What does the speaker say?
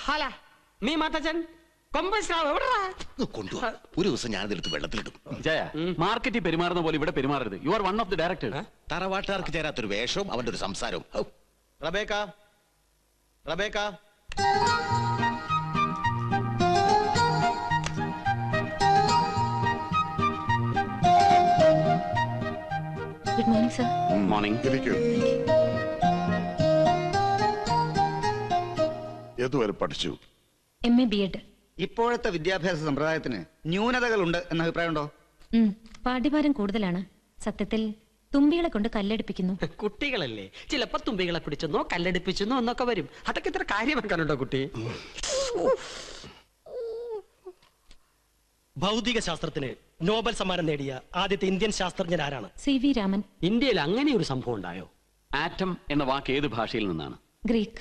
ഹാല നീ മാത്തച്ഛൻ കൊണ്ടുവാ, ഒരു ദിവസം ഞാനിതെടുത്ത് വെള്ളത്തിലിടും. ജയ, മാർക്കറ്റിൽ പെരുമാറുന്ന പോലെ ഇവിടെ പെരുമാറരുത്. You are one of the directors. തറവാട്ടുകാർക്ക് ചേരാത്തൊരു വേഷവും അവന്റെ ഒരു സംസാരവും. Rebecca, Rebecca, good morning sir. Morning. ഏതുവരെ പഠിച്ചു? MA B.Ed. ഇപ്പോഴത്തെ വിദ്യാഭ്യാസ സമ്പ്രദായത്തിന് ന്യൂനതകളുണ്ട് എന്ന അഭിപ്രായമുണ്ടോ? പാഠ്യഭാരം കൂടുതലാണ്. സത്യത്തിൽ തുമ്പികളെ കൊണ്ട് കല്ലെടുപ്പിക്കുന്നു. കുട്ടികളല്ലേ, ചിലപ്പോ തുമ്പികളെ പിടിച്ചെന്നോ കല്ലെടുപ്പിച്ചെന്നോ എന്നൊക്കെ വരും. അതൊക്കെ ഇത്ര കാര്യമാക്കാനുണ്ടോ കുട്ടി? ഭൗതിക ശാസ്ത്രത്തിന് നോബൽ സമ്മാനം നേടിയ ആദ്യത്തെ ഇന്ത്യൻ ശാസ്ത്രജ്ഞൻ ആരാണ്? CV രാമൻ. ഇന്ത്യയിൽ അങ്ങനെ ഒരു സംഭവം ഉണ്ടായോ? ആറ്റം എന്ന വാക്ക് ഏത് ഭാഷയിൽ നിന്നാണ്? ഗ്രീക്ക്.